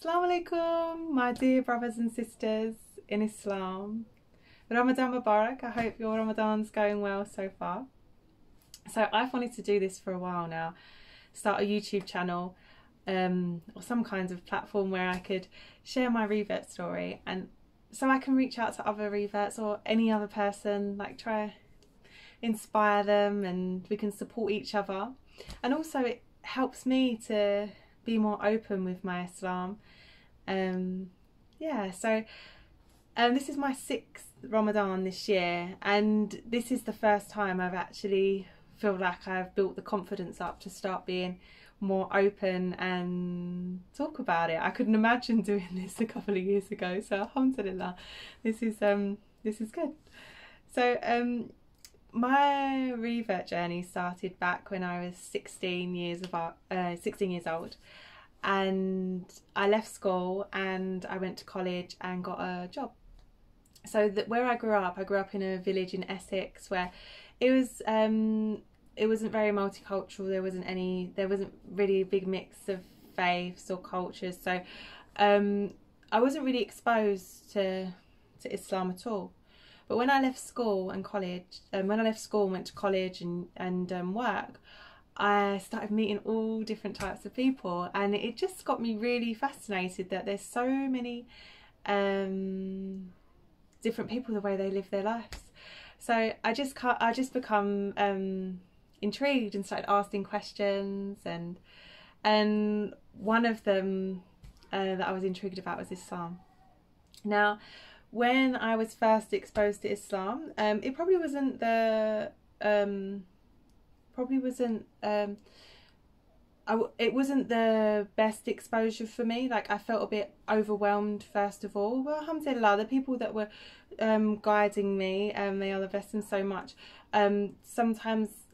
Assalamu alaikum, my dear brothers and sisters in Islam. Ramadan Mubarak. I hope your Ramadan's going well so far. So I've wanted to do this for a while now, start a YouTube channel or some kind of platform where I could share my revert story, and so I can reach out to other reverts or any other person, like try inspire them and we can support each other. And also it helps me to be more open with my Islam. This is my 6th Ramadan this year, and this is the first time I've actually feel like I've built the confidence up to start being more open and talk about it. I couldn't imagine doing this a couple of years ago, so alhamdulillah, this is good. So my revert journey started back when I was 16 years old, and I left school and I went to college and got a job. So where I grew up in a village in Essex where it wasn't very multicultural. There wasn't really a big mix of faiths or cultures. So I wasn't really exposed to Islam at all. But when I left school and college, and went to college and work, I started meeting all different types of people, and it just got me really fascinated that there's so many different people, the way they live their lives. So I just become intrigued and started asking questions, and one of them that I was intrigued about was Islam. Now, when I was first exposed to Islam, it probably wasn't the it wasn't the best exposure for me. Like, I felt a bit overwhelmed first of all. Well, alhamdulillah, the people that were guiding me, may Allah bless them so much. Sometimes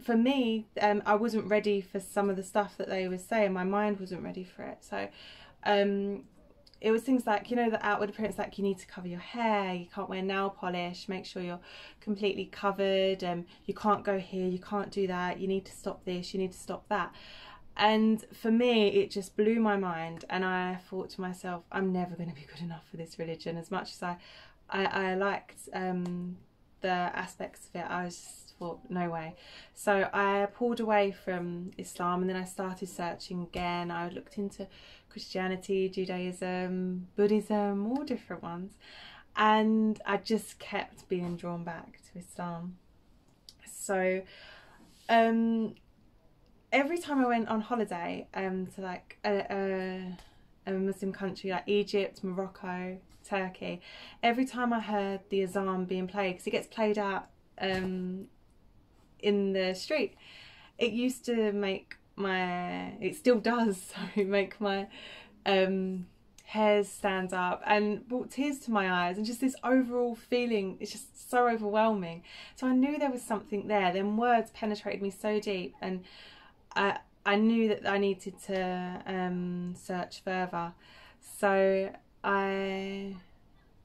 for me, I wasn't ready for some of the stuff that they were saying. My mind wasn't ready for it. So it was things like, you know, the outward appearance, like you need to cover your hair, you can't wear nail polish, make sure you're completely covered, you can't go here, you can't do that, you need to stop this, you need to stop that. And for me, it just blew my mind, and I thought to myself, I'm never going to be good enough for this religion. As much as I liked the aspects of it, I was just thought, no way. So I pulled away from Islam, and then I started searching again. I looked into Christianity, Judaism, Buddhism, all different ones, and I just kept being drawn back to Islam. So every time I went on holiday to like a Muslim country like Egypt, Morocco, Turkey, every time I heard the azan being played, because it gets played out in the street, it used to make it still does, sorry, make my hairs stand up and brought tears to my eyes, and just this overall feeling, it's just so overwhelming. So I knew there was something there. Then words penetrated me so deep, and I knew that I needed to search further. So I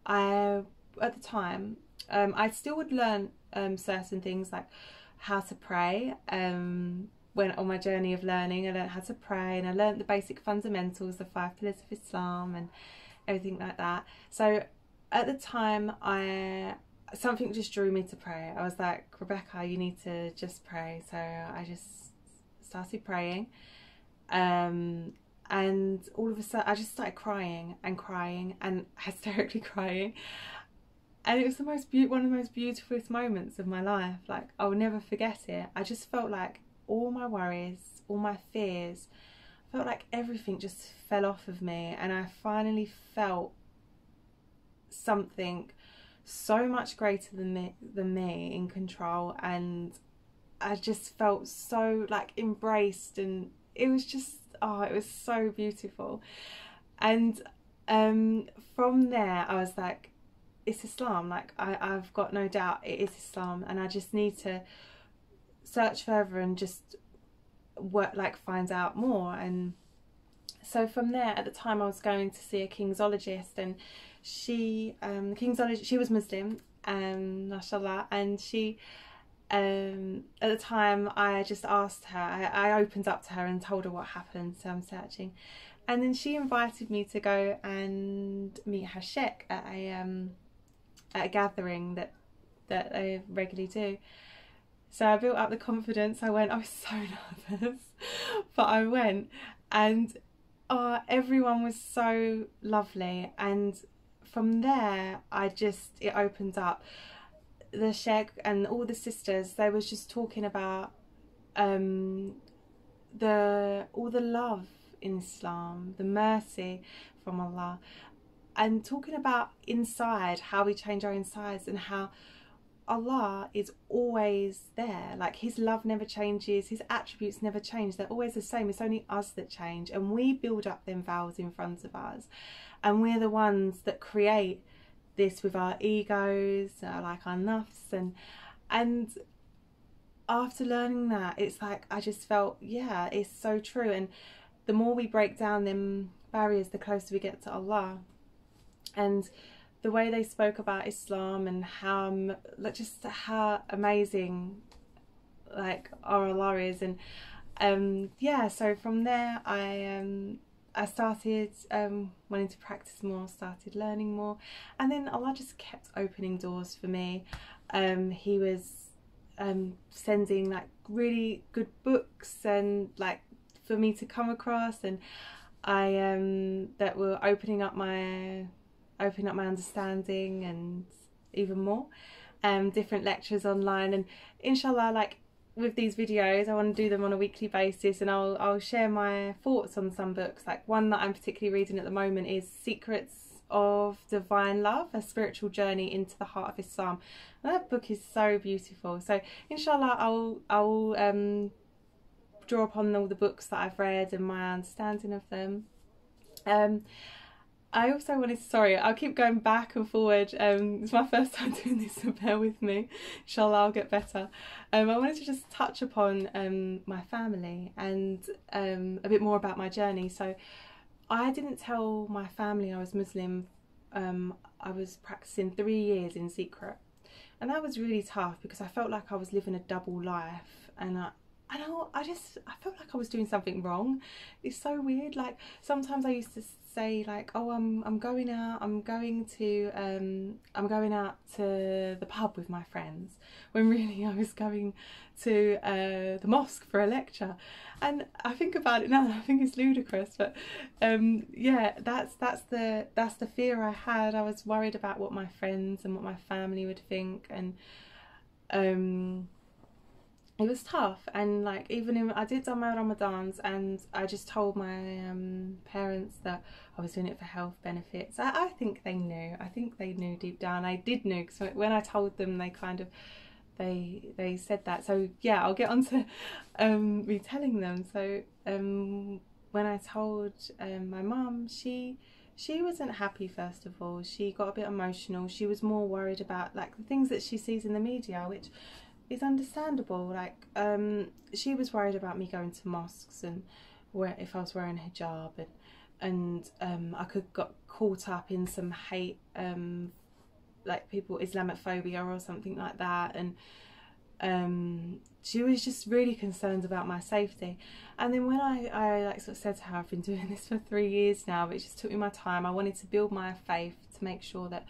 at the time, I still would learn certain things, like how to pray. When on my journey of learning, I learned how to pray, and I learned the basic fundamentals, the 5 pillars of Islam and everything like that. So at the time, something just drew me to pray. I was like, Rebecca, you need to just pray. So I just started praying, and all of a sudden I just started crying and hysterically crying, and it was one of the most beautiful moments of my life. Like, I'll never forget it. I just felt like all my worries, all my fears, I felt like everything just fell off of me, and I finally felt something so much greater than me in control, and I just felt so like embraced, and it was just, oh, it was so beautiful. And from there I was like, it's Islam. Like, I've got no doubt it is Islam, and I just need to search further and just find out more. And so from there, at the time, I was going to see a Kingsologist, and she was Muslim, mashallah, and she at the time I just asked her, I opened up to her and told her what happened. So I'm searching, And then she invited me to go and meet her sheikh at a gathering that I regularly do. So I built up the confidence. I went. I was so nervous, but I went, and everyone was so lovely. And from there, it opened up. The sheikh and all the sisters, they was just talking about all the love in Islam, the mercy from Allah, and talking about inside, how we change our insides, and how Allah is always there. Like, his love never changes, his attributes never change, they're always the same. It's only us that change, and we build up them vows in front of us, and we're the ones that create this with our egos, like our nafs, and after learning that, it's like I just felt, yeah, it's so true. And the more we break down them barriers, the closer we get to Allah. And the way they spoke about Islam and how, like, just how amazing, like, our Allah is. And yeah, so from there I started wanting to practice more, started learning more, and then Allah just kept opening doors for me. He was sending like really good books and like for me to come across, and I that were opening up my understanding and even more. Different lectures online, and inshallah, like, with these videos I want to do them on a weekly basis, and I'll share my thoughts on some books. Like, one that I'm particularly reading at the moment is Secrets of Divine Love, a spiritual journey into the heart of Islam, and that book is so beautiful. So inshallah I'll draw upon all the books that I've read and my understanding of them. I also wanted to, sorry, I'll keep going back and forward. It's my first time doing this, so bear with me. Inshallah, I'll get better. I wanted to just touch upon my family and a bit more about my journey. So I didn't tell my family I was Muslim. I was practicing 3 years in secret. And that was really tough because I felt like I was living a double life. And I felt like I was doing something wrong. It's so weird. Like, sometimes I used to say, like, oh, I'm going out to the pub with my friends, when really I was going to the mosque for a lecture. And I think about it now and I think it's ludicrous, but yeah, that's the fear I had. I was worried about what my friends and what my family would think, and it was tough. And like, even I did my Ramadans, and I just told my parents that I was doing it for health benefits. I think they knew. I think they knew deep down. I did know, because when I told them, they kind of they said that. So yeah, I'll get on to retelling them. So when I told my mum, she wasn't happy. First of all, she got a bit emotional. She was more worried about like the things that she sees in the media, which is understandable. Like, she was worried about me going to mosques and if I was wearing a hijab, and I could got caught up in some hate, like people Islamophobia or something like that. And she was just really concerned about my safety. And then when I like sort of said to her, I've been doing this for 3 years now, but it just took me my time. I wanted to build my faith to make sure that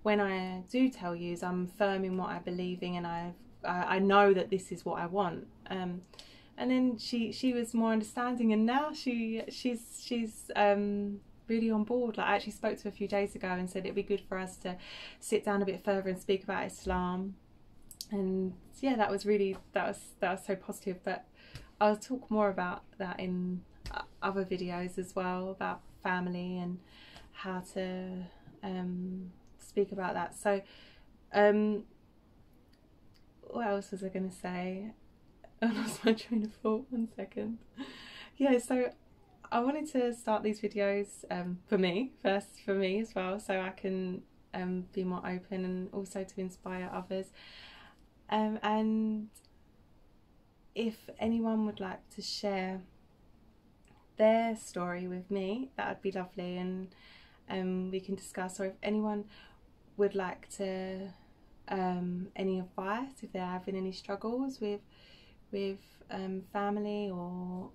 when I do tell you, I'm firm in what I believe in, and I know that this is what I want. And then she was more understanding, and now she's really on board. Like, I actually spoke to her a few days ago and said it'd be good for us to sit down a bit further and speak about Islam. And yeah, that was so positive. But I'll talk more about that in other videos as well, about family and how to speak about that. So what else was I going to say? I lost my train of thought. 1 second. Yeah, so I wanted to start these videos for me as well, so I can be more open, and also to inspire others. And if anyone would like to share their story with me, that would be lovely, and we can discuss. Or if anyone would like to any advice, if they're having any struggles with family or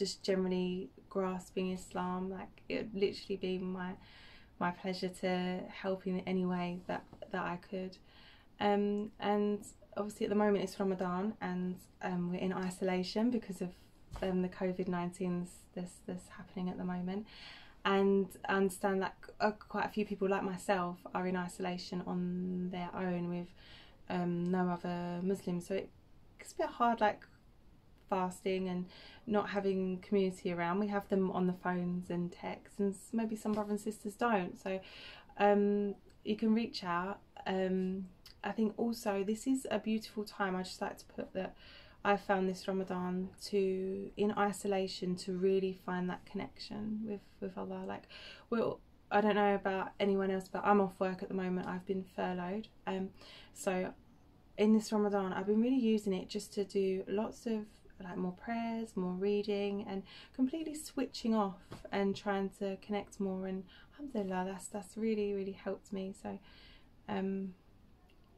just generally grasping Islam. Like, it would literally be my pleasure to help in any way that I could. And obviously at the moment it's Ramadan, and we're in isolation because of the COVID-19 that's happening at the moment. And I understand that quite a few people like myself are in isolation on their own with no other Muslims, so it's a bit hard, like fasting and not having community around. We have them on the phones and texts, and maybe some brothers and sisters don't, so you can reach out. I think also this is a beautiful time. I just like to put that I found this Ramadan in isolation to really find that connection with Allah. Like, I don't know about anyone else, but I'm off work at the moment. I've been furloughed, so in this Ramadan I've been really using it just to do lots of like more prayers, more reading, and completely switching off and trying to connect more. And alhamdulillah, that's really helped me. So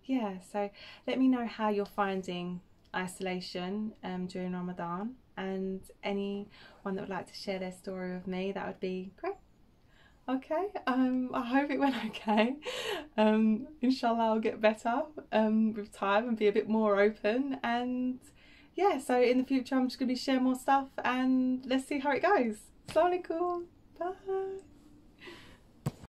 yeah, so let me know how you're finding isolation during Ramadan, and anyone that would like to share their story with me, that would be great. Okay, I hope it went okay. Inshallah I'll get better with time and be a bit more open, and yeah, so in the future I'm just going to be sharing more stuff, and let's see how it goes. Assalamu alaikum, bye.